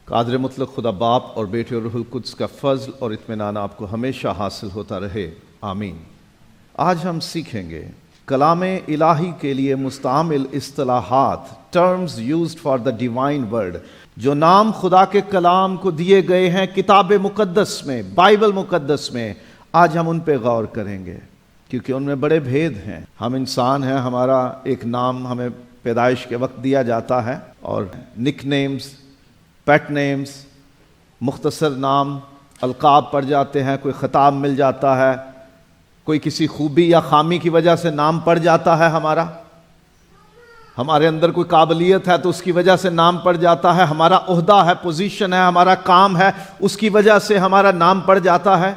قادر مطلق خدا باپ اور بیٹے اور روح القدس کا فضل اور اطمینان آپ کو ہمیشہ حاصل ہوتا رہے، آمین۔ آج ہم سیکھیں گے کلام الہی کے لیے مستعمل اصطلاحات، terms used for the divine word, جو نام خدا کے کلام کو دیے گئے ہیں کتاب مقدس میں، بائبل مقدس میں۔ آج ہم ان پہ غور کریں گے کیونکہ ان میں بڑے بھید ہیں۔ ہم انسان ہیں، ہمارا ایک نام ہمیں پیدائش کے وقت دیا جاتا ہے، اور نک نیمز، پیٹ نیمز، مختصر نام، القاب پڑ جاتے ہیں، کوئی خطاب مل جاتا ہے، کوئی کسی خوبی یا خامی کی وجہ سے نام پڑ جاتا ہے ہمارے اندر کوئی قابلیت ہے تو اس کی وجہ سے نام پڑ جاتا ہے، ہمارا عہدہ ہے، پوزیشن ہے، ہمارا کام ہے، اس کی وجہ سے ہمارا نام پڑ جاتا ہے۔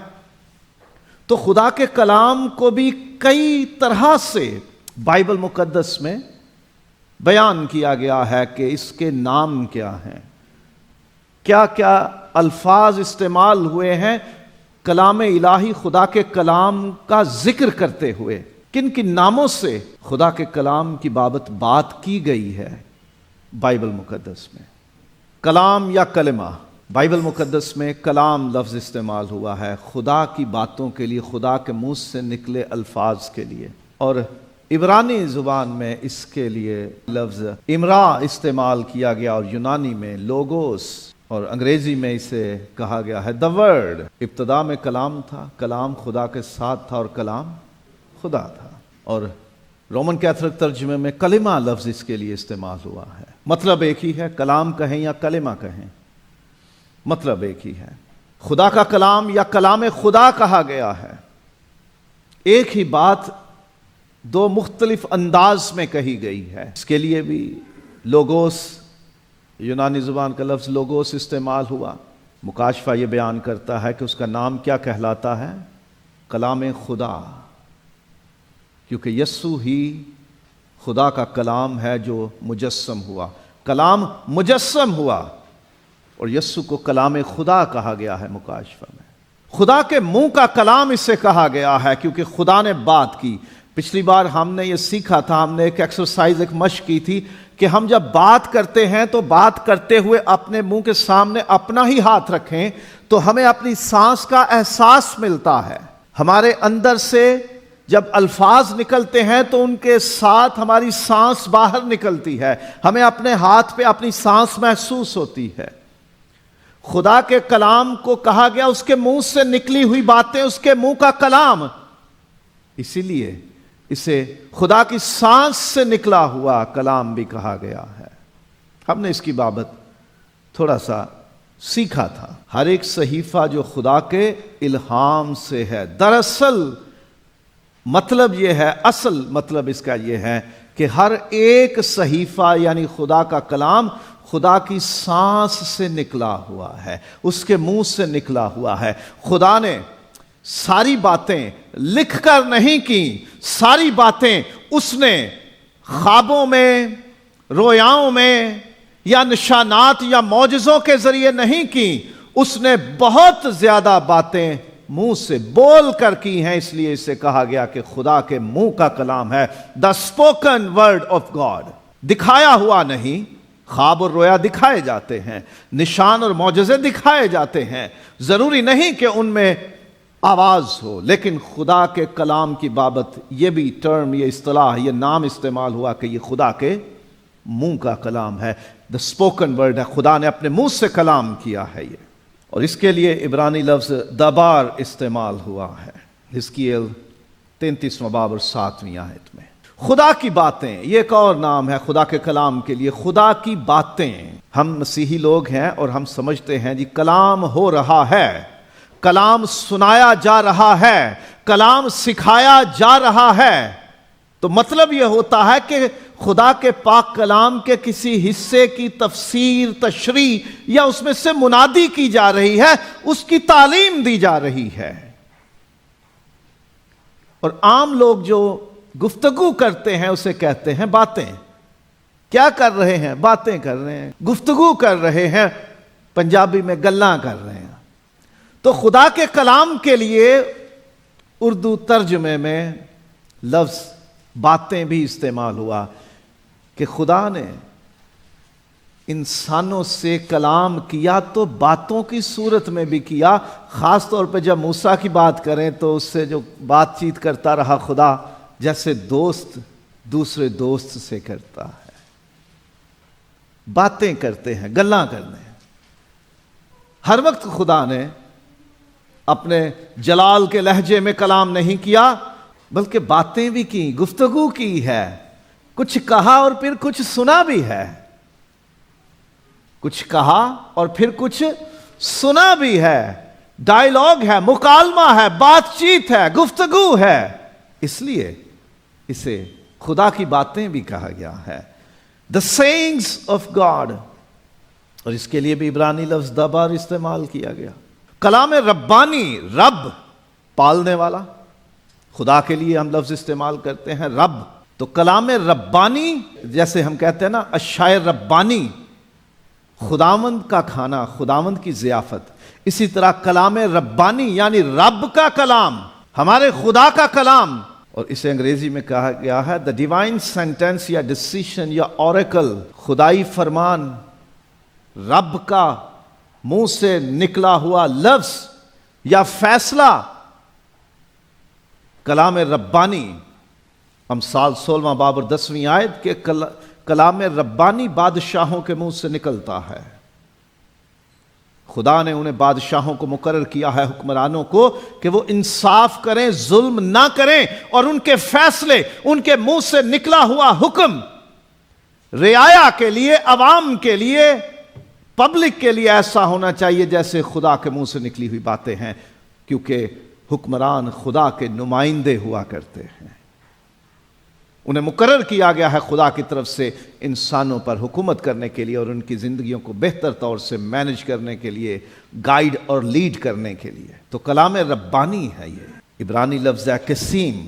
تو خدا کے کلام کو بھی کئی طرح سے بائبل مقدس میں بیان کیا گیا ہے کہ اس کے نام کیا ہیں، کیا کیا الفاظ استعمال ہوئے ہیں کلام الہی خدا کے کلام کا ذکر کرتے ہوئے، کن کن ناموں سے خدا کے کلام کی بابت بات کی گئی ہے بائبل مقدس میں۔ کلام یا کلمہ، بائبل مقدس میں کلام لفظ استعمال ہوا ہے خدا کی باتوں کے لیے، خدا کے منہ سے نکلے الفاظ کے لیے، اور عبرانی زبان میں اس کے لیے لفظ امرا استعمال کیا گیا، اور یونانی میں لوگوس، اور انگریزی میں اسے کہا گیا ہے the word۔ ابتدا میں کلام تھا، کلام خدا کے ساتھ تھا اور کلام خدا تھا، اور رومن کیتھولک ترجمے میں کلمہ لفظ اس کے لیے استعمال ہوا ہے۔ مطلب ایک ہی ہے، کلام کہیں یا کلمہ کہیں، مطلب ایک ہی ہے۔ خدا کا کلام یا کلام خدا کہا گیا ہے، ایک ہی بات دو مختلف انداز میں کہی گئی ہے۔ اس کے لیے بھی لوگوس، یونانی زبان کا لفظ لوگوس استعمال ہوا۔ مکاشفہ یہ بیان کرتا ہے کہ اس کا نام کیا کہلاتا ہے؟ کلام خدا، کیونکہ یسوع ہی خدا کا کلام ہے جو مجسم ہوا، کلام مجسم ہوا، اور یسوع کو کلام خدا کہا گیا ہے مکاشفہ میں۔ خدا کے منہ کا کلام اسے کہا گیا ہے کیونکہ خدا نے بات کی۔ پچھلی بار ہم نے یہ سیکھا تھا، ہم نے ایک ایکسرسائز، ایک مشق کی تھی کہ ہم جب بات کرتے ہیں تو بات کرتے ہوئے اپنے منہ کے سامنے اپنا ہی ہاتھ رکھیں تو ہمیں اپنی سانس کا احساس ملتا ہے۔ ہمارے اندر سے جب الفاظ نکلتے ہیں تو ان کے ساتھ ہماری سانس باہر نکلتی ہے، ہمیں اپنے ہاتھ پہ اپنی سانس محسوس ہوتی ہے۔ خدا کے کلام کو کہا گیا اس کے منہ سے نکلی ہوئی باتیں، اس کے منہ کا کلام، اسی لیے اسے خدا کی سانس سے نکلا ہوا کلام بھی کہا گیا ہے۔ ہم نے اس کی بابت تھوڑا سا سیکھا تھا۔ ہر ایک صحیفہ جو خدا کے الہام سے ہے، دراصل مطلب یہ ہے، اصل مطلب اس کا یہ ہے کہ ہر ایک صحیفہ یعنی خدا کا کلام خدا کی سانس سے نکلا ہوا ہے، اس کے منہ سے نکلا ہوا ہے۔ خدا نے ساری باتیں لکھ کر نہیں کی، ساری باتیں اس نے خوابوں میں، رویاؤں میں، یا نشانات یا معجزوں کے ذریعے نہیں کی، اس نے بہت زیادہ باتیں منہ سے بول کر کی ہیں، اس لیے اسے کہا گیا کہ خدا کے منہ کا کلام ہے، the spoken word of God. دکھایا ہوا نہیں، خواب اور رویا دکھائے جاتے ہیں، نشان اور معجزے دکھائے جاتے ہیں، ضروری نہیں کہ ان میں آواز ہو، لیکن خدا کے کلام کی بابت یہ بھی ٹرم، یہ اصطلاح، یہ نام استعمال ہوا کہ یہ خدا کے منہ کا کلام ہے، دا اسپوکن ورڈ ہے، خدا نے اپنے منہ سے کلام کیا ہے یہ۔ اور اس کے لیے عبرانی لفظ دبار استعمال ہوا ہے، حزقیل 33واں باب اور 7ویں آیت میں۔ خدا کی باتیں، یہ ایک اور نام ہے خدا کے کلام کے لیے، خدا کی باتیں۔ ہم مسیحی لوگ ہیں اور ہم سمجھتے ہیں جی کلام ہو رہا ہے، کلام سنایا جا رہا ہے، کلام سکھایا جا رہا ہے، تو مطلب یہ ہوتا ہے کہ خدا کے پاک کلام کے کسی حصے کی تفسیر، تشریح یا اس میں سے منادی کی جا رہی ہے، اس کی تعلیم دی جا رہی ہے۔ اور عام لوگ جو گفتگو کرتے ہیں اسے کہتے ہیں باتیں۔ کیا کر رہے ہیں؟ باتیں کر رہے ہیں، گفتگو کر رہے ہیں، پنجابی میں گلاں کر رہے ہیں۔ تو خدا کے کلام کے لیے اردو ترجمے میں لفظ باتیں بھی استعمال ہوا کہ خدا نے انسانوں سے کلام کیا تو باتوں کی صورت میں بھی کیا. خاص طور پہ جب موسیٰ کی بات کریں تو اس سے جو بات چیت کرتا رہا خدا، جیسے دوست دوسرے دوست سے کرتا ہے. باتیں کرتے ہیں، گلاں کرتے ہیں. ہر وقت خدا نے اپنے جلال کے لہجے میں کلام نہیں کیا، بلکہ باتیں بھی کی، گفتگو کی ہے. کچھ کہا اور پھر کچھ سنا بھی ہے. کچھ کہا اور پھر کچھ سنا بھی ہے. ڈائیلاگ ہے، مکالمہ ہے، بات چیت ہے، گفتگو ہے. اس لیے اسے خدا کی باتیں بھی کہا گیا ہے. The sayings of God. اور اس کے لیے بھی عبرانی لفظ دبر استعمال کیا گیا. کلام ربانی، رب پالنے والا. خدا کے لیے ہم لفظ استعمال کرتے ہیں رب. تو کلام ربانی، جیسے ہم کہتے ہیں نا الشاعر ربانی، خداوند کا کھانا، خداوند کی ضیافت. اسی طرح کلام ربانی یعنی رب کا کلام، ہمارے خدا کا کلام. اور اسے انگریزی میں کہا گیا ہے the divine sentence یا decision یا oracle، خدائی فرمان، رب کا منہ سے نکلا ہوا لفظ یا فیصلہ، کلام ربانی. امثال 16واں باب اور 10ویں آیت کے کلام ربانی بادشاہوں کے منہ سے نکلتا ہے. خدا نے انہیں بادشاہوں کو مقرر کیا ہے، حکمرانوں کو، کہ وہ انصاف کریں، ظلم نہ کریں، اور ان کے فیصلے، ان کے منہ سے نکلا ہوا حکم رعایا کے لیے، عوام کے لیے، پبلک کے لیے ایسا ہونا چاہیے جیسے خدا کے منہ سے نکلی ہوئی باتیں ہیں. کیونکہ حکمران خدا کے نمائندے ہوا کرتے ہیں. انہیں مقرر کیا گیا ہے خدا کی طرف سے انسانوں پر حکومت کرنے کے لیے اور ان کی زندگیوں کو بہتر طور سے مینج کرنے کے لیے، گائیڈ اور لیڈ کرنے کے لیے. تو کلام ربانی ہے. یہ عبرانی لفظ ہے قسیم،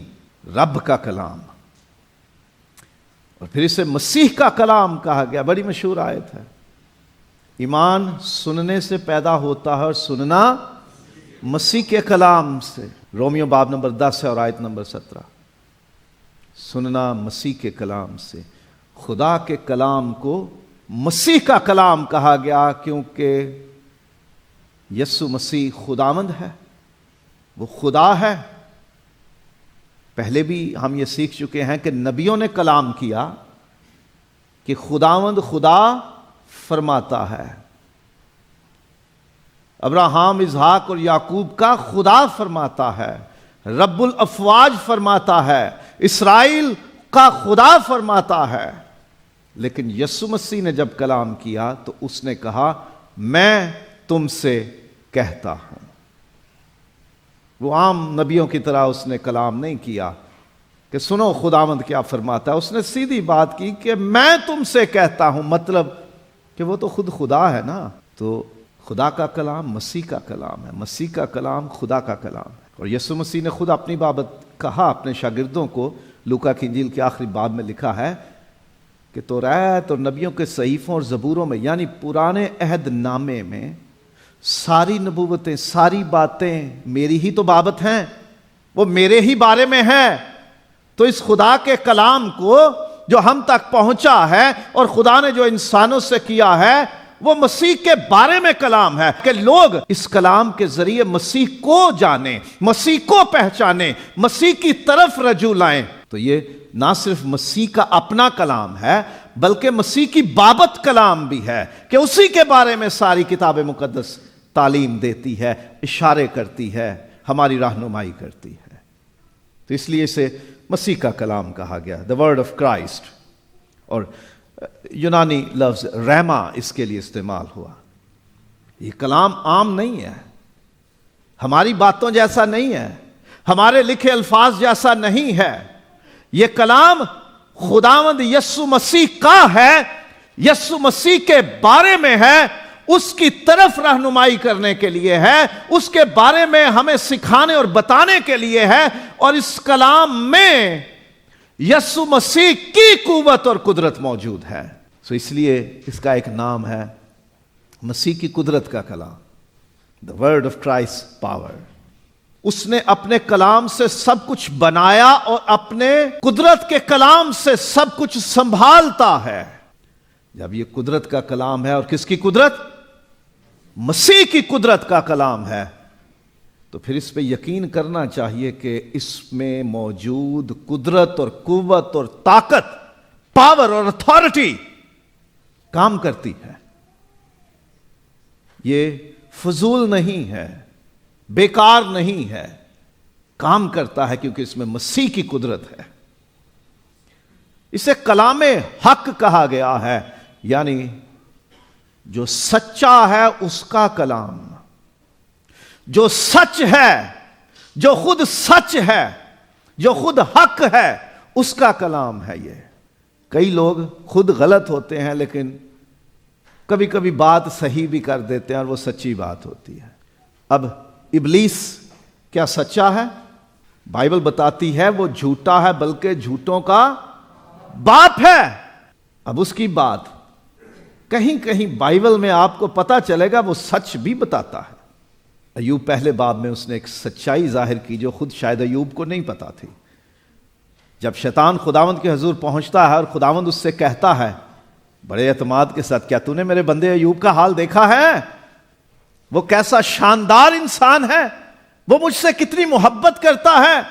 رب کا کلام. اور پھر اسے مسیح کا کلام کہا گیا. بڑی مشہور آیت ہے، ایمان سننے سے پیدا ہوتا ہے اور سننا مسیح کے کلام سے. رومیو باب نمبر 10 ہے اور آیت نمبر 17. سننا مسیح کے کلام سے. خدا کے کلام کو مسیح کا کلام کہا گیا کیونکہ یسوع مسیح خداوند ہے، وہ خدا ہے. پہلے بھی ہم یہ سیکھ چکے ہیں کہ نبیوں نے کلام کیا کہ خداوند خدا فرماتا ہے. ابراہیم، اسحاق اور یعقوب کا خدا فرماتا ہے. رب الافواج فرماتا ہے. اسرائیل کا خدا فرماتا ہے. لیکن یسوع مسیح نے جب کلام کیا تو اس نے کہا میں تم سے کہتا ہوں. وہ عام نبیوں کی طرح اس نے کلام نہیں کیا کہ سنو خداوند کیا فرماتا ہے. اس نے سیدھی بات کی کہ میں تم سے کہتا ہوں. مطلب کہ وہ تو خود خدا ہے نا. تو خدا کا کلام مسیح کا کلام ہے، مسیح کا کلام خدا کا کلام ہے. اور یسوع مسیح نے خود اپنی بابت کہا اپنے شاگردوں کو. لوکا کی انجیل کے آخری باب میں لکھا ہے کہ توریت اور نبیوں کے صحیفوں اور زبوروں میں یعنی پرانے عہد نامے میں ساری نبوتیں، ساری باتیں میری ہی تو بابت ہیں، وہ میرے ہی بارے میں ہے. تو اس خدا کے کلام کو جو ہم تک پہنچا ہے اور خدا نے جو انسانوں سے کیا ہے وہ مسیح کے بارے میں کلام ہے کہ لوگ اس کلام کے ذریعے مسیح کو جانیں، مسیح کو پہچانیں، مسیح کی طرف رجوع لائیں. تو یہ نہ صرف مسیح کا اپنا کلام ہے بلکہ مسیح کی بابت کلام بھی ہے کہ اسی کے بارے میں ساری کتاب مقدس تعلیم دیتی ہے، اشارے کرتی ہے، ہماری رہنمائی کرتی ہے. تو اس لیے اسے مسیح کا کلام کہا گیا، the word of Christ. اور یونانی لفظ ریما اس کے لیے استعمال ہوا. یہ کلام عام نہیں ہے، ہماری باتوں جیسا نہیں ہے، ہمارے لکھے الفاظ جیسا نہیں ہے. یہ کلام خداوند یسوع مسیح کا ہے، یسوع مسیح کے بارے میں ہے، اس کی طرف رہنمائی کرنے کے لیے ہے، اس کے بارے میں ہمیں سکھانے اور بتانے کے لیے ہے. اور اس کلام میں یسوع مسیح کی قوت اور قدرت موجود ہے. سو اس لیے اس کا ایک نام ہے مسیح کی قدرت کا کلام، the word of Christ power. اس نے اپنے کلام سے سب کچھ بنایا اور اپنے قدرت کے کلام سے سب کچھ سنبھالتا ہے. جب یہ قدرت کا کلام ہے، اور کس کی قدرت؟ مسیح کی قدرت کا کلام ہے، تو پھر اس پہ یقین کرنا چاہیے کہ اس میں موجود قدرت اور قوت اور طاقت، پاور اور اتھارٹی کام کرتی ہے. یہ فضول نہیں ہے، بیکار نہیں ہے، کام کرتا ہے کیونکہ اس میں مسیح کی قدرت ہے. اسے کلام حق کہا گیا ہے، یعنی جو سچا ہے اس کا کلام، جو سچ ہے، جو خود سچ ہے، جو خود حق ہے، اس کا کلام ہے. یہ کئی لوگ خود غلط ہوتے ہیں لیکن کبھی کبھی بات صحیح بھی کر دیتے ہیں اور وہ سچی بات ہوتی ہے. اب ابلیس کیا سچا ہے؟ بائبل بتاتی ہے وہ جھوٹا ہے، بلکہ جھوٹوں کا باپ ہے. اب اس کی بات کہیں کہیں بائبل میں آپ کو پتا چلے گا وہ سچ بھی بتاتا ہے. ایوب پہلے باب میں اس نے ایک سچائی ظاہر کی جو خود شاید ایوب کو نہیں پتا تھی. جب شیطان خداوند کے حضور پہنچتا ہے اور خداوند اس سے کہتا ہے بڑے اعتماد کے ساتھ، کیا تو نے میرے بندے ایوب کا حال دیکھا ہے؟ وہ کیسا شاندار انسان ہے، وہ مجھ سے کتنی محبت کرتا ہے.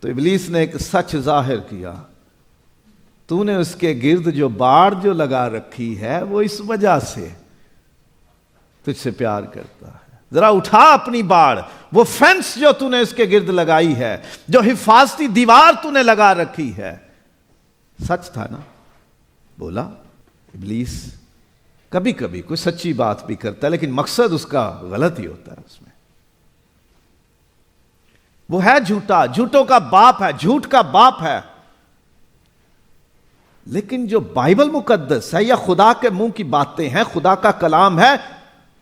تو ابلیس نے ایک سچ ظاہر کیا، تو نے اس کے گرد جو باڑ جو لگا رکھی ہے وہ اس وجہ سے تجھ سے پیار کرتا ہے. ذرا اٹھا اپنی باڑ، وہ فینس جو تو نے اس کے گرد لگائی ہے، جو حفاظتی دیوار تو نے لگا رکھی ہے. سچ تھا نا؟ بولا. ابلیس کبھی کبھی کوئی سچی بات بھی کرتا ہے لیکن مقصد اس کا غلط ہی ہوتا ہے. اس میں وہ ہے جھوٹا، جھوٹوں کا باپ ہے، جھوٹ کا باپ ہے. لیکن جو بائبل مقدس ہے یا خدا کے منہ کی باتیں ہیں، خدا کا کلام ہے،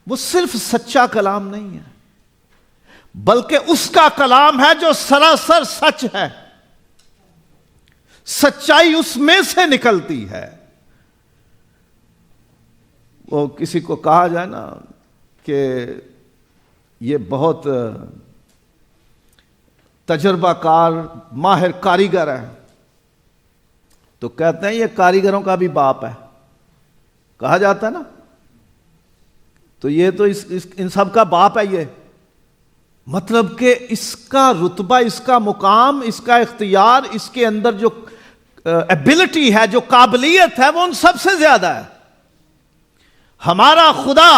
وہ صرف سچا کلام نہیں ہے بلکہ اس کا کلام ہے جو سراسر سچ ہے. سچائی اس میں سے نکلتی ہے. وہ کسی کو کہا جائے نا کہ یہ بہت تجربہ کار ماہر کاریگر ہے، تو کہتے ہیں یہ کاریگروں کا بھی باپ ہے، کہا جاتا ہے نا. تو یہ تو ان سب کا باپ ہے. یہ مطلب کہ اس کا رتبہ، اس کا مقام، اس کا اختیار، اس کے اندر جو ایبلٹی ہے، جو قابلیت ہے، وہ ان سب سے زیادہ ہے. ہمارا خدا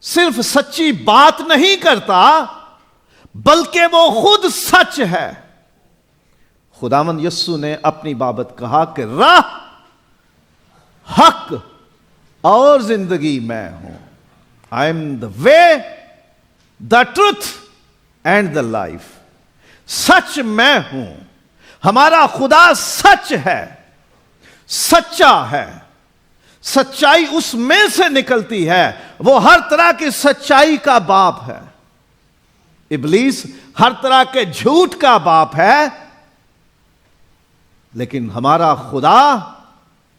صرف سچی بات نہیں کرتا بلکہ وہ خود سچ ہے. خداوند یسوع نے اپنی بابت کہا کہ راہ، حق اور زندگی میں ہوں. I am the way, the truth and the life. سچ میں ہوں. ہمارا خدا سچ ہے، سچا ہے. سچائی اس میں سے نکلتی ہے. وہ ہر طرح کی سچائی کا باپ ہے. ابلیس ہر طرح کے جھوٹ کا باپ ہے، لیکن ہمارا خدا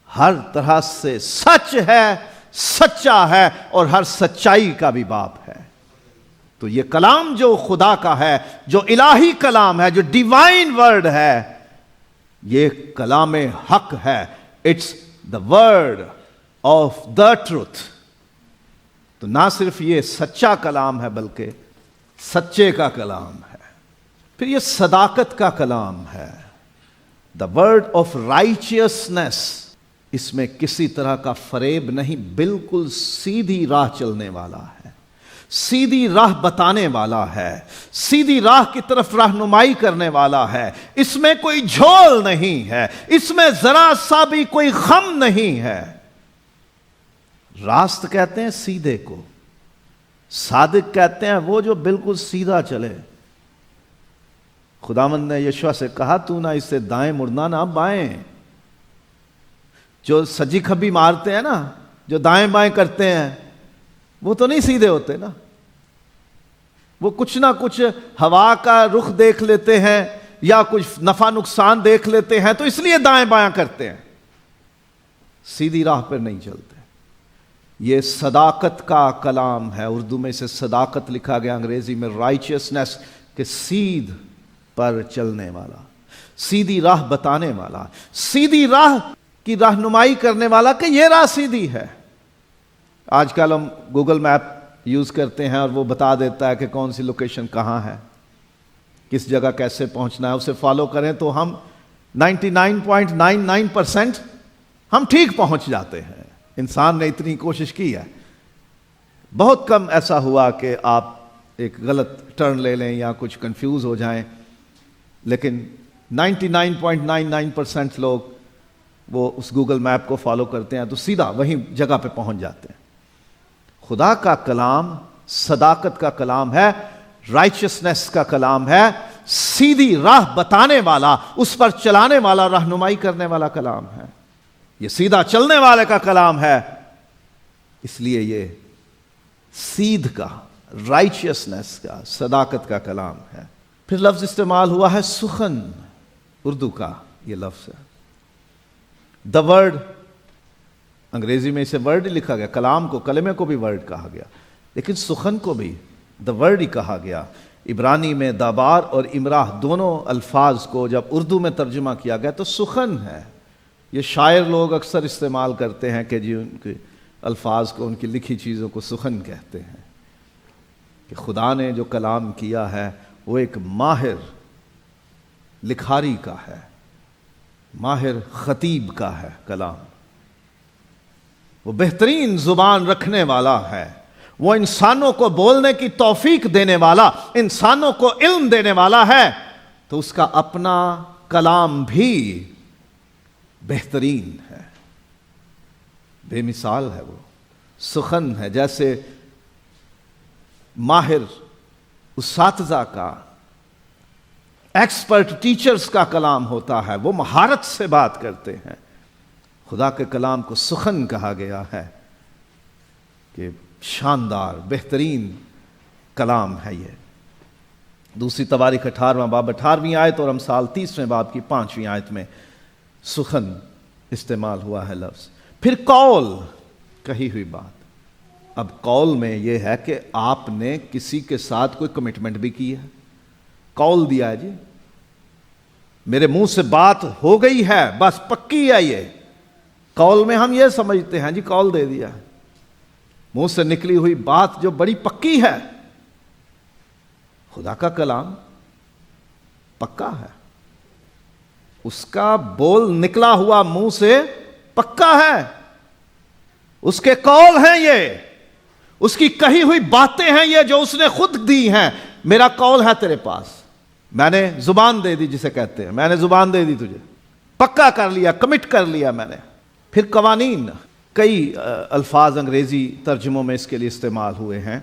ہر طرح سے سچ ہے، سچا ہے اور ہر سچائی کا بھی باپ ہے. تو یہ کلام جو خدا کا ہے، جو الہی کلام ہے، جو ڈیوائن ورڈ ہے، یہ کلام حق ہے. It's the word of the truth. تو نہ صرف یہ سچا کلام ہے بلکہ سچے کا کلام ہے. پھر یہ صداقت کا کلام ہے. The word of righteousness. اس میں کسی طرح کا فریب نہیں، بالکل سیدھی راہ چلنے والا ہے، سیدھی راہ بتانے والا ہے، سیدھی راہ کی طرف رہنمائی کرنے والا ہے. اس میں کوئی جھول نہیں ہے، اس میں ذرا سا بھی کوئی خم نہیں ہے. راست کہتے ہیں سیدھے کو، صادق کہتے ہیں وہ جو بالکل سیدھا چلے. خداوند نے یشوع سے کہا تو نہ اس سے دائیں مڑنا نہ بائیں. جو سجی کھبی مارتے ہیں نا، جو دائیں بائیں کرتے ہیں، وہ تو نہیں سیدھے ہوتے نا. وہ کچھ نہ کچھ ہوا کا رخ دیکھ لیتے ہیں یا کچھ نفع نقصان دیکھ لیتے ہیں تو اس لیے دائیں بائیں کرتے ہیں، سیدھی راہ پر نہیں چلتے. یہ صداقت کا کلام ہے. اردو میں اسے صداقت لکھا گیا، انگریزی میں رائچیسنس، کہ سیدھ پر چلنے والا، سیدھی راہ بتانے والا. سیدھی راہ کی رہنمائی کرنے والا کہ یہ راہ سیدھی ہے. آج کل ہم گوگل میپ یوز کرتے ہیں اور وہ بتا دیتا ہے کہ کون سی لوکیشن کہاں ہے، کس جگہ کیسے پہنچنا ہے. اسے فالو کریں تو ہم 99.99% ہم ٹھیک پہنچ جاتے ہیں. انسان نے اتنی کوشش کی ہے. بہت کم ایسا ہوا کہ آپ ایک غلط ٹرن لے لیں یا کچھ کنفیوز ہو جائیں، لیکن 99.99% لوگ وہ اس گوگل میپ کو فالو کرتے ہیں تو سیدھا وہیں جگہ پہ پہنچ جاتے ہیں. خدا کا کلام صداقت کا کلام ہے، رائچسنس کا کلام ہے، سیدھی راہ بتانے والا، اس پر چلانے والا، رہنمائی کرنے والا کلام ہے. یہ سیدھا چلنے والے کا کلام ہے، اس لیے یہ سیدھ کا، رائچسنس کا، صداقت کا کلام ہے. پھر لفظ استعمال ہوا ہے سخن، اردو کا یہ لفظ ہے. دا ورڈ، انگریزی میں اسے ورڈ ہی لکھا گیا، کلام کو، کلمے کو بھی ورڈ کہا گیا، لیکن سخن کو بھی دا ورڈ ہی کہا گیا. عبرانی میں دابار اور امراہ دونوں الفاظ کو جب اردو میں ترجمہ کیا گیا تو سخن ہے. یہ شاعر لوگ اکثر استعمال کرتے ہیں کہ جی ان کے الفاظ کو، ان کی لکھی چیزوں کو سخن کہتے ہیں، کہ خدا نے جو کلام کیا ہے وہ ایک ماہر لکھاری کا ہے، ماہر خطیب کا ہے کلام. وہ بہترین زبان رکھنے والا ہے، وہ انسانوں کو بولنے کی توفیق دینے والا، انسانوں کو علم دینے والا ہے. تو اس کا اپنا کلام بھی بہترین ہے، بے مثال ہے. وہ سخن ہے، جیسے ماہر اساتذہ کا، ایکسپرٹ ٹیچرز کا کلام ہوتا ہے، وہ مہارت سے بات کرتے ہیں. خدا کے کلام کو سخن کہا گیا ہے کہ شاندار، بہترین کلام ہے. یہ دوسری تواریخ 18واں باب 18ویں آیت اور امثال 30ویں باب کی 5ویں آیت میں سخن استعمال ہوا ہے لفظ. پھر قول، کہی ہوئی بات. اب قول میں یہ ہے کہ آپ نے کسی کے ساتھ کوئی کمٹمنٹ بھی کی ہے، قول دیا ہے، جی میرے منہ سے بات ہو گئی ہے، بس پکی ہے. یہ قول میں ہم یہ سمجھتے ہیں جی قول دے دیا، منہ سے نکلی ہوئی بات جو بڑی پکی ہے. خدا کا کلام پکا ہے، اس کا بول نکلا ہوا منہ سے پکا ہے، اس کے قول ہیں یہ، اس کی کہی ہوئی باتیں ہیں یہ جو اس نے خود دی ہیں. میرا قول ہے تیرے پاس، میں نے زبان دے دی جسے کہتے ہیں، میں نے زبان دے دی تجھے، پکا کر لیا، کمٹ کر لیا میں نے. پھر قوانین، کئی الفاظ انگریزی ترجموں میں اس کے لیے استعمال ہوئے ہیں.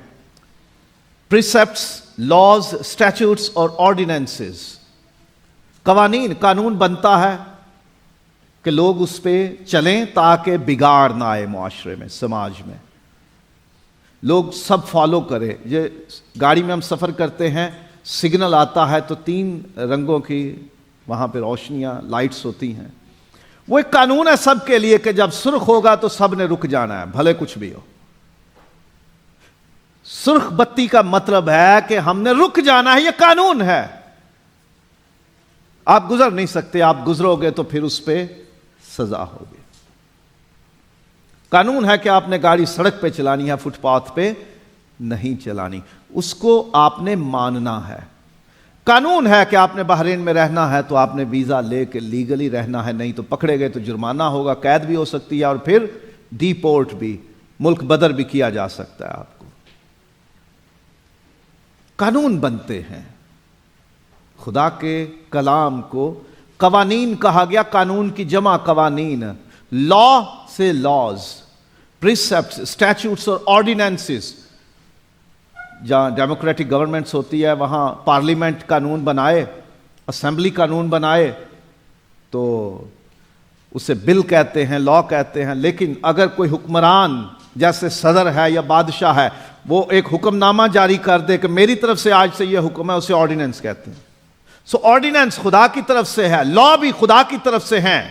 پریسیپٹس، لاز، اسٹیچوٹس اور آرڈیننسز. قوانین، قانون بنتا ہے کہ لوگ اس پہ چلیں تاکہ بگاڑ نہ آئے معاشرے میں، سماج میں، لوگ سب فالو کریں. یہ گاڑی میں ہم سفر کرتے ہیں، سگنل آتا ہے تو 3 رنگوں کی وہاں پہ روشنیاں، لائٹس ہوتی ہیں. وہ ایک قانون ہے سب کے لیے کہ جب سرخ ہوگا تو سب نے رک جانا ہے، بھلے کچھ بھی ہو. سرخ بتی کا مطلب ہے کہ ہم نے رک جانا ہے، یہ قانون ہے. آپ گزر نہیں سکتے، آپ گزرو گے تو پھر اس پہ سزا ہوگی. قانون ہے کہ آپ نے گاڑی سڑک پہ چلانی ہے، فٹ پاتھ پہ نہیں چلانی، اس کو آپ نے ماننا ہے. قانون ہے کہ آپ نے بحرین میں رہنا ہے تو آپ نے ویزا لے کے لیگلی رہنا ہے، نہیں تو پکڑے گئے تو جرمانہ ہوگا، قید بھی ہو سکتی ہے اور پھر ڈی پورٹ بھی، ملک بدر بھی کیا جا سکتا ہے آپ کو. قانون بنتے ہیں. خدا کے کلام کو قوانین کہا گیا، قانون کی جمع قوانین. لا سے لاز، پریسیپٹس، اسٹیچوٹس اور آرڈیننسز. جہاں ڈیموکریٹک گورنمنٹس ہوتی ہے وہاں پارلیمنٹ قانون بنائے، اسمبلی قانون بنائے تو اسے بل کہتے ہیں، لا کہتے ہیں. لیکن اگر کوئی حکمران جیسے صدر ہے یا بادشاہ ہے، وہ ایک حکم نامہ جاری کر دے کہ میری طرف سے آج سے یہ حکم ہے، اسے آرڈیننس کہتے ہیں. سو آرڈیننس خدا کی طرف سے ہے، لا بھی خدا کی طرف سے ہیں،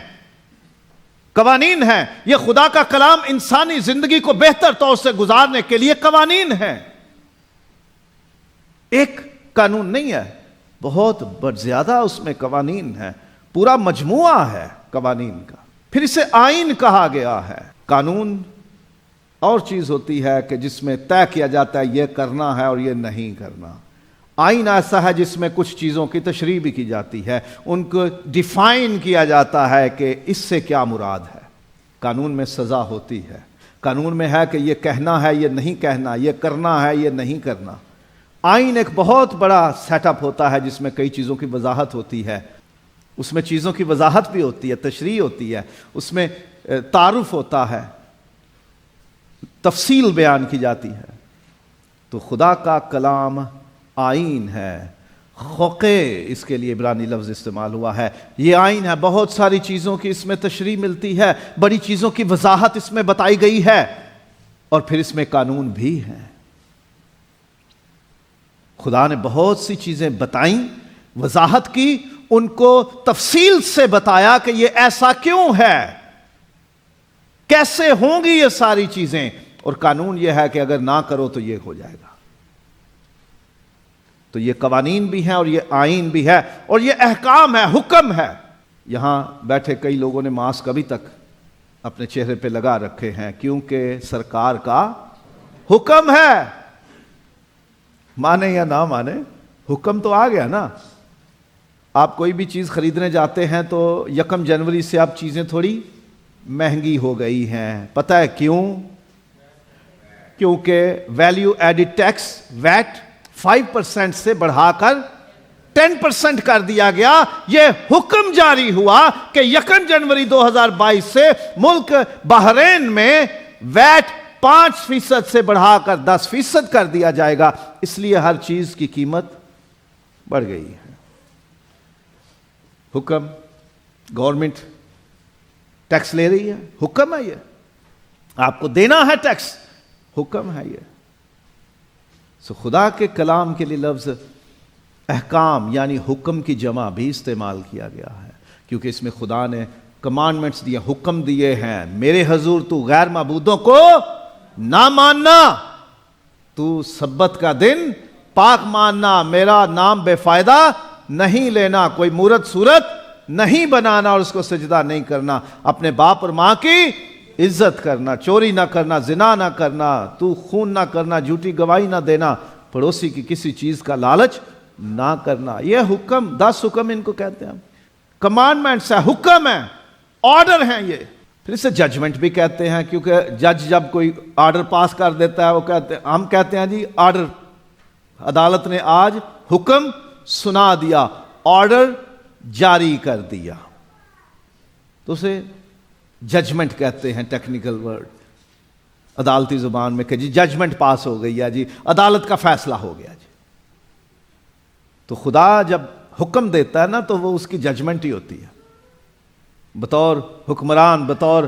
قوانین ہیں. یہ خدا کا کلام انسانی زندگی کو بہتر طور سے گزارنے کے لیے قوانین ہیں. ایک قانون نہیں ہے، بہت زیادہ اس میں قوانین ہیں، پورا مجموعہ ہے قوانین کا. پھر اسے آئین کہا گیا ہے۔ قانون اور چیز ہوتی ہے کہ جس میں طے کیا جاتا ہے یہ کرنا ہے اور یہ نہیں کرنا۔ آئین ایسا ہے جس میں کچھ چیزوں کی تشریح بھی کی جاتی ہے، ان کو ڈیفائن کیا جاتا ہے کہ اس سے کیا مراد ہے۔ قانون میں سزا ہوتی ہے، قانون میں ہے کہ یہ کہنا ہے یہ نہیں کہنا، یہ کرنا ہے یہ نہیں کرنا۔ آئین ایک بہت بڑا سیٹ اپ ہوتا ہے جس میں کئی چیزوں کی وضاحت ہوتی ہے، اس میں چیزوں کی وضاحت بھی ہوتی ہے، تشریح ہوتی ہے، اس میں تعارف ہوتا ہے، تفصیل بیان کی جاتی ہے۔ تو خدا کا کلام آئین ہے، خوقے اس کے لیے عبرانی لفظ استعمال ہوا ہے۔ یہ آئین ہے، بہت ساری چیزوں کی اس میں تشریح ملتی ہے، بڑی چیزوں کی وضاحت اس میں بتائی گئی ہے، اور پھر اس میں قانون بھی ہیں۔ خدا نے بہت سی چیزیں بتائیں، وضاحت کی، ان کو تفصیل سے بتایا کہ یہ ایسا کیوں ہے، کیسے ہوں گی یہ ساری چیزیں، اور قانون یہ ہے کہ اگر نہ کرو تو یہ ہو جائے گا۔ تو یہ قوانین بھی ہیں اور یہ آئین بھی ہے اور یہ احکام ہے، حکم ہے۔ یہاں بیٹھے کئی لوگوں نے ماسک ابھی تک اپنے چہرے پہ لگا رکھے ہیں کیونکہ سرکار کا حکم ہے، مانے یا نہ مانے حکم تو آ گیا نا۔ آپ کوئی بھی چیز خریدنے جاتے ہیں تو 1 جنوری سے اب چیزیں تھوڑی مہنگی ہو گئی ہیں، پتہ ہے کیوں؟ کیونکہ ویلیو ایڈڈ ٹیکس ویٹ 5% سے بڑھا کر 10% کر دیا گیا۔ یہ حکم جاری ہوا کہ 1 جنوری 2022 سے ملک بحرین میں ویٹ 5% سے بڑھا کر 10% کر دیا جائے گا، اس لیے ہر چیز کی قیمت بڑھ گئی ہے۔ حکم، گورنمنٹ ٹیکس لے رہی ہے، حکم ہے، یہ آپ کو دینا ہے ٹیکس، حکم ہے یہ۔ سو خدا کے کلام کے لیے لفظ احکام یعنی حکم کی جمع بھی استعمال کیا گیا ہے، کیونکہ اس میں خدا نے کمانڈمنٹس دیے، حکم دیے ہیں۔ میرے حضور تو غیر معبودوں کو نہ ماننا، تو سبت کا دن پاک ماننا، میرا نام بے فائدہ نہیں لینا، کوئی مورت صورت نہیں بنانا اور اس کو سجدہ نہیں کرنا، اپنے باپ اور ماں کی عزت کرنا، چوری نہ کرنا، زنا نہ کرنا، تو خون نہ کرنا، جھوٹی گواہی نہ دینا، پڑوسی کی کسی چیز کا لالچ نہ کرنا۔ یہ حکم، 10 حکم ان کو کہتے ہیں، کمانڈمنٹس ہے، حکم ہے، آرڈر ہیں یہ۔ پھر اسے ججمنٹ بھی کہتے ہیں، کیونکہ جج جب کوئی آرڈر پاس کر دیتا ہے وہ کہتے ہیں، ہم کہتے ہیں جی آرڈر، عدالت نے آج حکم سنا دیا، آرڈر جاری کر دیا، تو اسے ججمنٹ کہتے ہیں، ٹیکنیکل ورڈ عدالتی زبان میں کہ جی ججمنٹ پاس ہو گئی ہے، جی عدالت کا فیصلہ ہو گیا جی۔ تو خدا جب حکم دیتا ہے نا تو وہ اس کی ججمنٹ ہی ہوتی ہے، بطور حکمران، بطور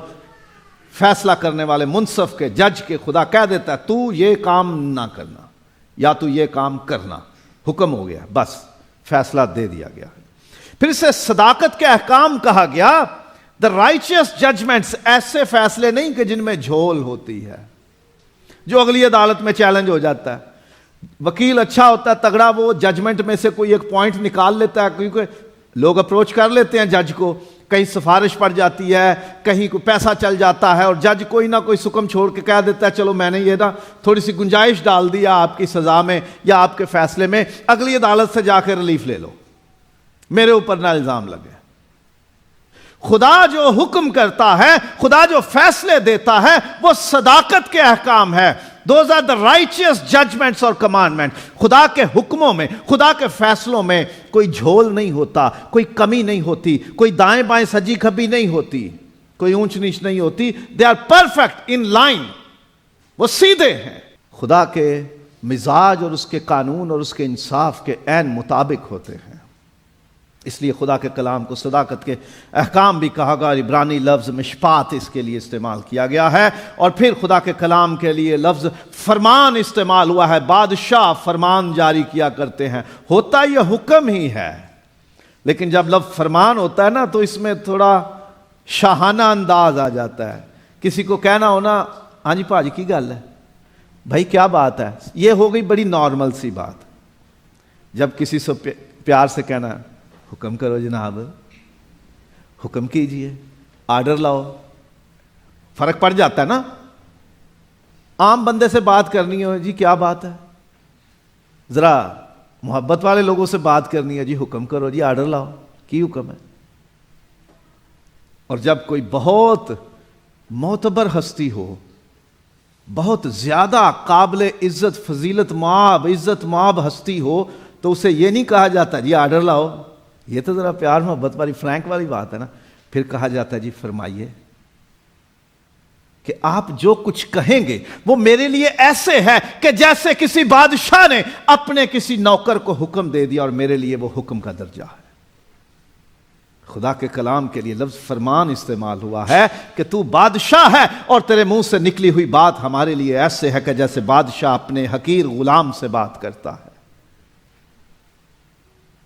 فیصلہ کرنے والے منصف کے، جج کے، خدا کہہ دیتا ہے تو یہ کام نہ کرنا یا تو یہ کام کرنا، حکم ہو گیا، بس فیصلہ دے دیا گیا۔ پھر اسے صداقت کے احکام کہا گیا۔ The righteous judgments، ایسے فیصلے نہیں کہ جن میں جھول ہوتی ہے، جو اگلی عدالت میں چیلنج ہو جاتا ہے۔ وکیل اچھا ہوتا ہے، تگڑا، وہ ججمنٹ میں سے کوئی ایک پوائنٹ نکال لیتا ہے، کیونکہ لوگ اپروچ کر لیتے ہیں جج کو، کہیں سفارش پڑ جاتی ہے، کہیں کوئی پیسہ چل جاتا ہے، اور جج کوئی نہ کوئی سکم چھوڑ کے کہہ دیتا ہے چلو میں نے یہ نا تھوڑی سی گنجائش ڈال دیا آپ کی سزا میں یا آپ کے فیصلے میں، اگلی عدالت سے جا کے ریلیف لے لو، میرے اوپر نہ الزام لگے۔ خدا جو حکم کرتا ہے، خدا جو فیصلے دیتا ہے، وہ صداقت کے احکام ہے۔ Those are the righteous judgments اور commandments۔ خدا کے حکموں میں، خدا کے فیصلوں میں کوئی جھول نہیں ہوتا، کوئی کمی نہیں ہوتی، کوئی دائیں بائیں سجی کھبی نہیں ہوتی، کوئی اونچ نیچ نہیں ہوتی۔ They are perfect in line، وہ سیدھے ہیں، خدا کے مزاج اور اس کے قانون اور اس کے انصاف کے عین مطابق ہوتے ہیں۔ اس لیے خدا کے کلام کو صداقت کے احکام بھی کہا گیا، عبرانی لفظ مشپات اس کے لیے استعمال کیا گیا ہے۔ اور پھر خدا کے کلام کے لیے لفظ فرمان استعمال ہوا ہے، بادشاہ فرمان جاری کیا کرتے ہیں، ہوتا یہ حکم ہی ہے، لیکن جب لفظ فرمان ہوتا ہے نا تو اس میں تھوڑا شاہانہ انداز آ جاتا ہے۔ کسی کو کہنا ہونا ہاں جی پاجی کی گل ہے، بھائی کیا بات ہے، یہ ہو گئی بڑی نارمل سی بات۔ جب کسی سے پیار سے کہنا حکم کرو جناب، حکم کیجئے، آرڈر لاؤ. فرق پڑ جاتا ہے نا. عام بندے سے بات کرنی ہو جی کیا بات ہے, ذرا محبت والے لوگوں سے بات کرنی ہے جی حکم کرو جی آرڈر لاؤ, کی حکم ہے. اور جب کوئی بہت معتبر ہستی ہو, بہت زیادہ قابل عزت فضیلت مآب عزت مآب ہستی ہو, تو اسے یہ نہیں کہا جاتا جی آرڈر لاؤ. یہ تو ذرا پیار محبت والی فرینک والی بات ہے نا. پھر کہا جاتا ہے جی فرمائیے کہ آپ جو کچھ کہیں گے وہ میرے لیے ایسے ہے کہ جیسے کسی بادشاہ نے اپنے کسی نوکر کو حکم دے دیا اور میرے لیے وہ حکم کا درجہ ہے. خدا کے کلام کے لیے لفظ فرمان استعمال ہوا ہے کہ تو بادشاہ ہے اور تیرے منہ سے نکلی ہوئی بات ہمارے لیے ایسے ہے کہ جیسے بادشاہ اپنے حقیر غلام سے بات کرتا ہے.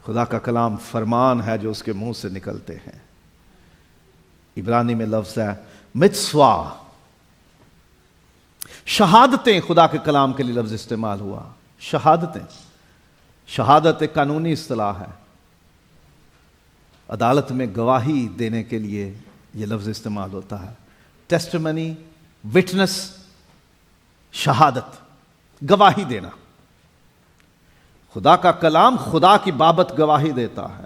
خدا کا کلام فرمان ہے جو اس کے منہ سے نکلتے ہیں. عبرانی میں لفظ ہے متسوا, شہادتیں. خدا کے کلام کے لیے لفظ استعمال ہوا شہادتیں. شہادت ایک قانونی اصطلاح ہے. عدالت میں گواہی دینے کے لیے یہ لفظ استعمال ہوتا ہے. ٹیسٹمنی, وٹنس, شہادت, گواہی دینا. خدا کا کلام خدا کی بابت گواہی دیتا ہے.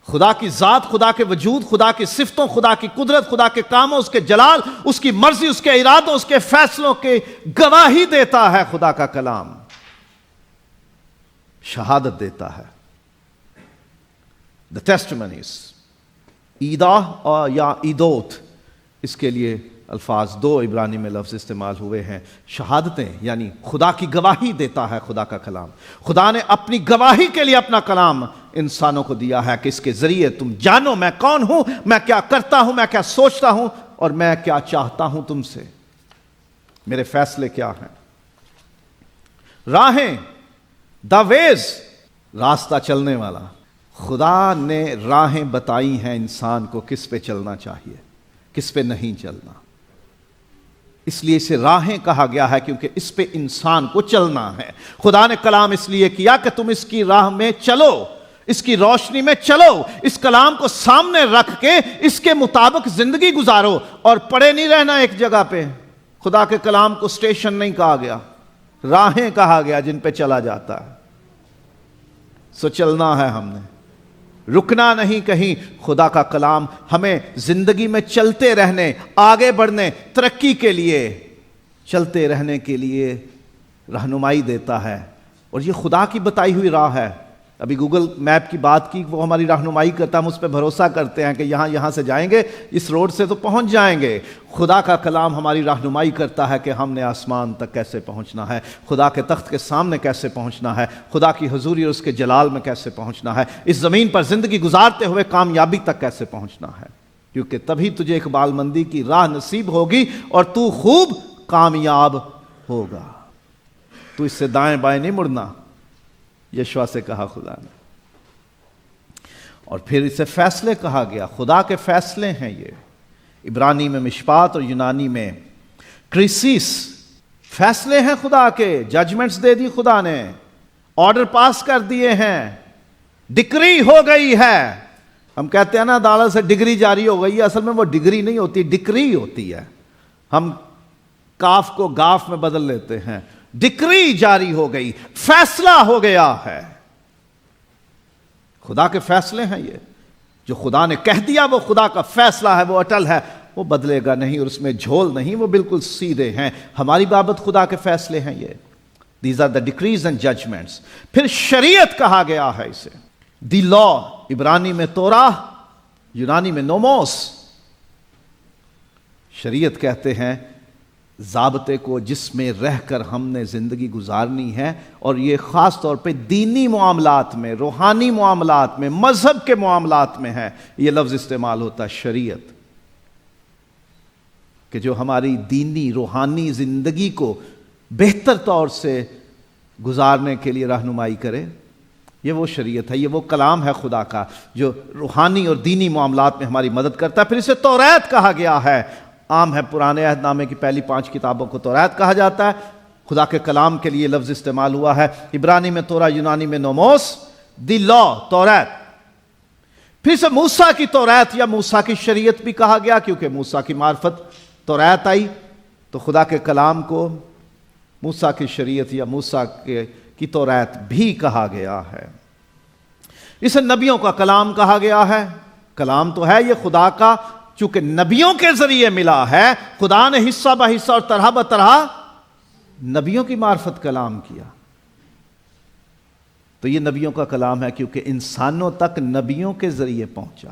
خدا کی ذات, خدا کے وجود, خدا کی صفتوں, خدا کی قدرت, خدا کے کاموں, اس کے جلال, اس کی مرضی, اس کے ارادوں, اس کے فیصلوں کی گواہی دیتا ہے. خدا کا کلام شہادت دیتا ہے. The testimonies, ایدا اور یا ایدوت, اس کے لیے الفاظ دو عبرانی میں لفظ استعمال ہوئے ہیں. شہادتیں یعنی خدا کی گواہی دیتا ہے خدا کا کلام. خدا نے اپنی گواہی کے لیے اپنا کلام انسانوں کو دیا ہے کہ اس کے ذریعے تم جانو میں کون ہوں, میں کیا کرتا ہوں, میں کیا سوچتا ہوں, اور میں کیا چاہتا ہوں تم سے, میرے فیصلے کیا ہیں. راہیں, دا ویز, راستہ چلنے والا. خدا نے راہیں بتائی ہیں انسان کو کس پہ چلنا چاہیے, کس پہ نہیں چلنا. اس لیے اسے راہیں کہا گیا ہے کیونکہ اس پہ انسان کو چلنا ہے. خدا نے کلام اس لیے کیا کہ تم اس کی راہ میں چلو, اس کی روشنی میں چلو, اس کلام کو سامنے رکھ کے اس کے مطابق زندگی گزارو, اور پڑے نہیں رہنا ایک جگہ پہ. خدا کے کلام کو اسٹیشن نہیں کہا گیا, راہیں کہا گیا جن پہ چلا جاتا ہے. سو چلنا ہے ہم نے, رکنا نہیں کہیں. خدا کا کلام ہمیں زندگی میں چلتے رہنے, آگے بڑھنے, ترقی کے لیے, چلتے رہنے کے لیے رہنمائی دیتا ہے. اور یہ خدا کی بتائی ہوئی راہ ہے. ابھی گوگل میپ کی بات کی, وہ ہماری رہنمائی کرتا ہے, ہم اس پہ بھروسہ کرتے ہیں کہ یہاں سے جائیں گے, اس روڈ سے تو پہنچ جائیں گے. خدا کا کلام ہماری رہنمائی کرتا ہے کہ ہم نے آسمان تک کیسے پہنچنا ہے, خدا کے تخت کے سامنے کیسے پہنچنا ہے, خدا کی حضوری اور اس کے جلال میں کیسے پہنچنا ہے, اس زمین پر زندگی گزارتے ہوئے کامیابی تک کیسے پہنچنا ہے. کیونکہ تبھی تجھے اقبال مندی کی راہ نصیب ہوگی اور تو خوب کامیاب ہوگا. تو اس سے دائیں بائیں نہیں مڑنا, یشوع سے کہا خدا نے. اور پھر اسے فیصلے کہا گیا. خدا کے فیصلے ہیں یہ. عبرانی میں مشپات اور یونانی میں کریسیس. فیصلے ہیں خدا کے, ججمنٹس دے دی خدا نے, آرڈر پاس کر دیے ہیں, ڈکری ہو گئی ہے. ہم کہتے ہیں نا عدالت سے ڈگری جاری ہو گئی ہے, اصل میں وہ ڈگری نہیں ہوتی, ڈکری ہوتی ہے. ہم کاف کو گاف میں بدل لیتے ہیں. ڈکری جاری ہو گئی, فیصلہ ہو گیا ہے. خدا کے فیصلے ہیں یہ. جو خدا نے کہہ دیا وہ خدا کا فیصلہ ہے, وہ اٹل ہے, وہ بدلے گا نہیں, اور اس میں جھول نہیں, وہ بالکل سیدھے ہیں. ہماری بابت خدا کے فیصلے ہیں یہ. These are the decrees and judgments. پھر شریعت کہا گیا ہے اسے. دی لا, عبرانی میں توراہ, یونانی میں نوموس. شریعت کہتے ہیں ضابطے کو جس میں رہ کر ہم نے زندگی گزارنی ہے, اور یہ خاص طور پہ دینی معاملات میں, روحانی معاملات میں, مذہب کے معاملات میں ہے یہ لفظ استعمال ہوتا ہے شریعت, کہ جو ہماری دینی روحانی زندگی کو بہتر طور سے گزارنے کے لیے رہنمائی کرے. یہ وہ شریعت ہے, یہ وہ کلام ہے خدا کا جو روحانی اور دینی معاملات میں ہماری مدد کرتا ہے. پھر اسے توریت کہا گیا ہے. عام ہے, پرانے عہد نامے کی پہلی 5 کتابوں کو توریت کہا جاتا ہے. خدا کے کلام کے لیے لفظ استعمال ہوا ہے. عبرانی میں تورا, یونانی میں نوموس. دی لا, توریت. پھر سے موسیٰ کی توریت یا موسیٰ کی شریعت بھی کہا گیا، کیونکہ موسیٰ کی معرفت توریت آئی، تو خدا کے کلام کو موسیٰ کی شریعت یا موسیٰ کی توریت بھی کہا گیا ہے۔ اسے نبیوں کا کلام کہا گیا ہے۔ کلام تو ہے یہ خدا کا، چونکہ نبیوں کے ذریعے ملا ہے، خدا نے حصہ بہ حصہ اور طرح بہ طرح نبیوں کی معرفت کلام کیا، تو یہ نبیوں کا کلام ہے، کیونکہ انسانوں تک نبیوں کے ذریعے پہنچا۔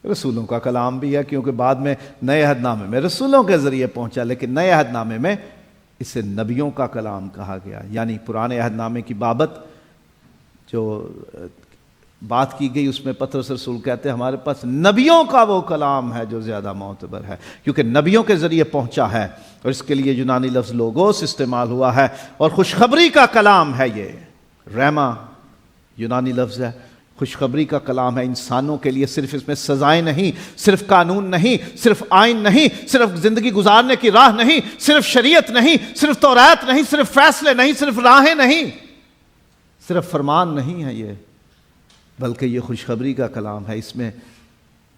رسولوں کا کلام بھی ہے، کیونکہ بعد میں نئے عہد نامے میں رسولوں کے ذریعے پہنچا، لیکن نئے عہد نامے میں اسے نبیوں کا کلام کہا گیا، یعنی پرانے عہد نامے کی بابت جو بات کی گئی، اس میں پطرس رسول کہتے ہیں ہمارے پاس نبیوں کا وہ کلام ہے جو زیادہ معتبر ہے، کیونکہ نبیوں کے ذریعے پہنچا ہے، اور اس کے لیے یونانی لفظ لوگوس استعمال ہوا ہے، اور خوشخبری کا کلام ہے یہ۔ ریما یونانی لفظ ہے، خوشخبری کا کلام ہے انسانوں کے لیے۔ صرف اس میں سزائیں نہیں، صرف قانون نہیں، صرف آئین نہیں، صرف زندگی گزارنے کی راہ نہیں، صرف شریعت نہیں، صرف توریت نہیں، صرف فیصلے نہیں، صرف راہیں نہیں، صرف فرمان نہیں ہے یہ، بلکہ یہ خوشخبری کا کلام ہے۔ اس میں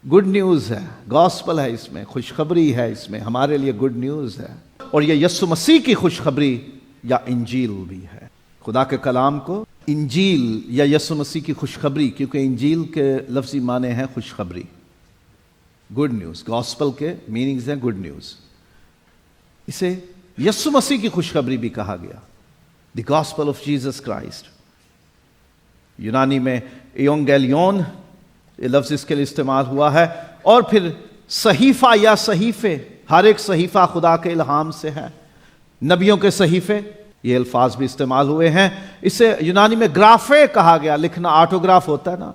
گڈ نیوز ہے، گاسپل ہے، اس میں خوشخبری ہے، اس میں ہمارے لیے گڈ نیوز ہے، اور یہ یسوع مسیح کی خوشخبری یا انجیل بھی ہے۔ خدا کے کلام کو انجیل یا یسوع مسیح کی خوشخبری، کیونکہ انجیل کے لفظی معنی ہیں خوشخبری، گڈ نیوز، گاسپل کے میننگز ہیں گڈ نیوز، اسے یسوع مسیح کی خوشخبری بھی کہا گیا، دی گاسپل آف جیسس کرائسٹ۔ یونانی میں ایونگیلیون یہ لفظ اس کے لیے استعمال ہوا ہے، اور پھر صحیفہ یا صحیفے، ہر ایک صحیفہ خدا کے الہام سے ہے، نبیوں کے صحیفے یہ الفاظ بھی استعمال ہوئے ہیں۔ اسے یونانی میں گرافے کہا گیا، لکھنا، آٹوگراف ہوتا ہے نا،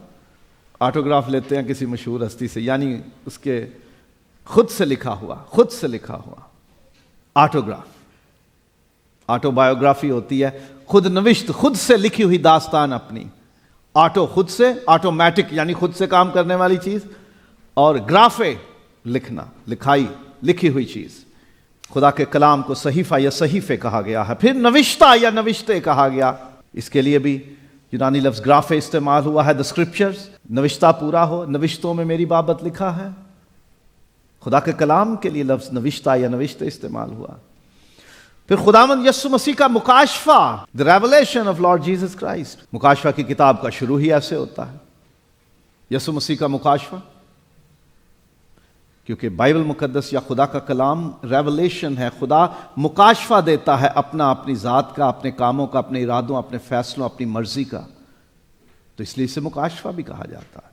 آٹوگراف لیتے ہیں کسی مشہور ہستی سے، یعنی اس کے خود سے لکھا ہوا آٹوگراف۔ آٹو بایوگرافی ہوتی ہے خود نوشت، خود سے لکھی ہوئی داستان اپنی۔ آٹو خود سے، آٹومیٹک یعنی خود سے کام کرنے والی چیز، اور گرافے لکھنا، لکھی ہوئی چیز۔ خدا کے کلام کو صحیفہ یا صحیفے کہا گیا ہے۔ پھر نوشتہ یا نوشتے کہا گیا، اس کے لیے بھی یونانی لفظ گرافے استعمال ہوا ہے، the scriptures، نوشتہ پورا ہو، نوشتوں میں میری بابت لکھا ہے۔ خدا کے کلام کے لیے لفظ نوشتہ یا نوشتے استعمال ہوا۔ پھر خداوند یسوع مسیح کا مکاشفہ، the revelation of Lord Jesus Christ، مکاشفہ کی کتاب کا شروع ہی ایسے ہوتا ہے، یسوع مسیح کا مکاشفہ، کیونکہ بائبل مقدس یا خدا کا کلام ریولیشن ہے، خدا مکاشفہ دیتا ہے اپنی ذات کا، اپنے کاموں کا، اپنے ارادوں، اپنے فیصلوں، اپنی مرضی کا، تو اس لیے اسے مکاشفہ بھی کہا جاتا ہے۔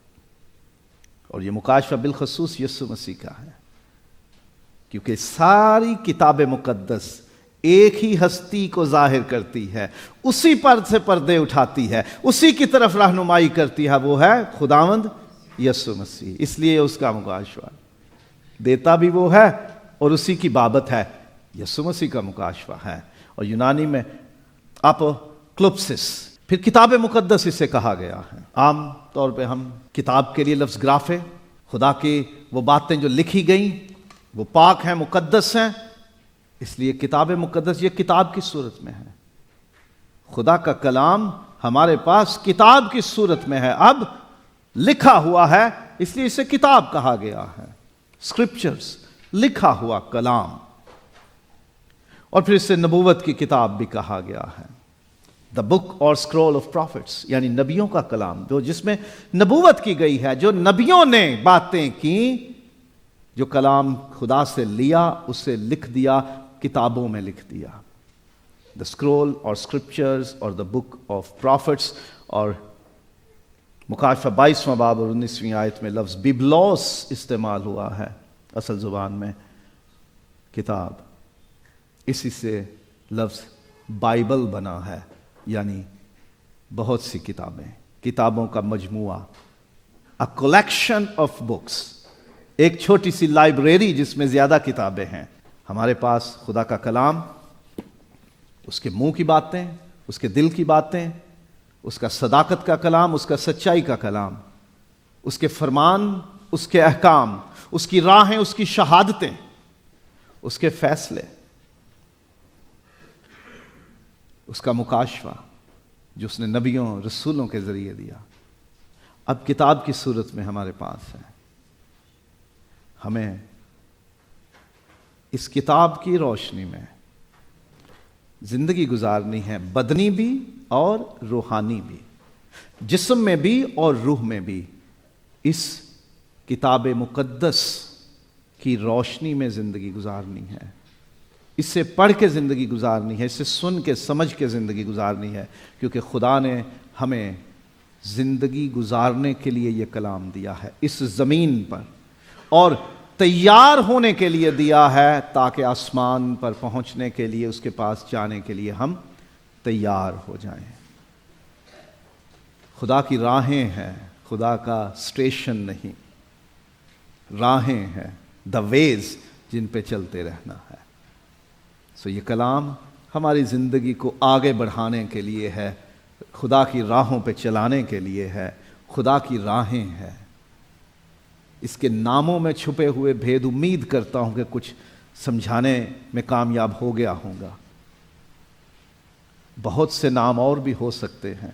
اور یہ مکاشفہ بالخصوص یسوع مسیح کا ہے، کیونکہ ساری کتاب مقدس ایک ہی ہستی کو ظاہر کرتی ہے، اسی پر سے پردے اٹھاتی ہے، اسی کی طرف رہنمائی کرتی ہے، وہ ہے خداوند یسوع مسیح، اس لیے اس کا مکاشفہ دیتا بھی وہ ہے، اور اسی کی بابت ہے، یسوع مسیح کا مکاشفہ ہے۔ اور یونانی میں اپوکلپسس، پھر کتاب مقدس اسے کہا گیا ہے۔ عام طور پہ ہم کتاب کے لیے لفظ گرافے، خدا کی وہ باتیں جو لکھی گئیں وہ پاک ہیں، مقدس ہیں، اس لیے کتاب مقدس یہ کتاب کی صورت میں ہے۔ خدا کا کلام ہمارے پاس کتاب کی صورت میں ہے، اب لکھا ہوا ہے، اس لیے اسے کتاب کہا گیا ہے، اسکرپچرز، لکھا ہوا کلام۔ اور پھر اسے نبوت کی کتاب بھی کہا گیا ہے، دا بک اور اسکرول آف پروفٹس، یعنی نبیوں کا کلام، جس میں نبوت کی گئی ہے، جو نبیوں نے باتیں کی، جو کلام خدا سے لیا اسے لکھ دیا، کتابوں میں لکھ دیا، دا اسکرول اور اسکرپچرز اور دا بک آف پروفٹس۔ اور مکاشفہ 22واں باب اور 19ویں آیت میں لفظ بیبلوس استعمال ہوا ہے، اصل زبان میں کتاب، اسی سے لفظ بائبل بنا ہے، یعنی بہت سی کتابیں، کتابوں کا مجموعہ، a collection of books، ایک چھوٹی سی لائبریری جس میں زیادہ کتابیں ہیں۔ ہمارے پاس خدا کا کلام، اس کے منہ کی باتیں، اس کے دل کی باتیں، اس کا صداقت کا کلام، اس کا سچائی کا کلام، اس کے فرمان، اس کے احکام، اس کی راہیں، اس کی شہادتیں، اس کے فیصلے، اس کا مکاشفہ جو اس نے نبیوں رسولوں کے ذریعے دیا۔ اب کتاب کی صورت میں ہمارے پاس ہے. ہمیں اس کتاب کی روشنی میں زندگی گزارنی ہے، بدنی بھی اور روحانی بھی، جسم میں بھی اور روح میں بھی. اس کتاب مقدس کی روشنی میں زندگی گزارنی ہے، اس سے پڑھ کے زندگی گزارنی ہے، اس سے سن کے سمجھ کے زندگی گزارنی ہے، کیونکہ خدا نے ہمیں زندگی گزارنے کے لیے یہ کلام دیا ہے اس زمین پر، اور تیار ہونے کے لیے دیا ہے تاکہ آسمان پر پہنچنے کے لیے، اس کے پاس جانے کے لیے ہم تیار ہو جائیں. خدا کی راہیں ہیں، خدا کا اسٹیشن نہیں، راہیں ہیں، دا ویز جن پہ چلتے رہنا ہے. سو یہ کلام ہماری زندگی کو آگے بڑھانے کے لیے ہے، خدا کی راہوں پہ چلانے کے لیے ہے. خدا کی راہیں ہیں، اس کے ناموں میں چھپے ہوئے بھید امید کرتا ہوں کہ کچھ سمجھانے میں کامیاب ہو گیا ہوں گا. بہت سے نام اور بھی ہو سکتے ہیں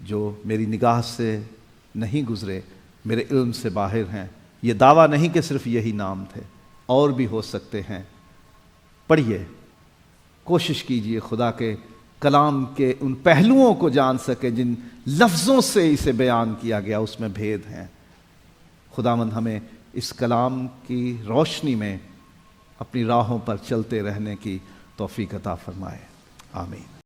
جو میری نگاہ سے نہیں گزرے، میرے علم سے باہر ہیں. یہ دعویٰ نہیں کہ صرف یہی نام تھے، اور بھی ہو سکتے ہیں. پڑھیے، کوشش کیجئے خدا کے کلام کے ان پہلوؤں کو جان سکے جن لفظوں سے اسے بیان کیا گیا، اس میں بھید ہیں. خداوند ہمیں اس کلام کی روشنی میں اپنی راہوں پر چلتے رہنے کی توفیق عطا فرمائے. آمین.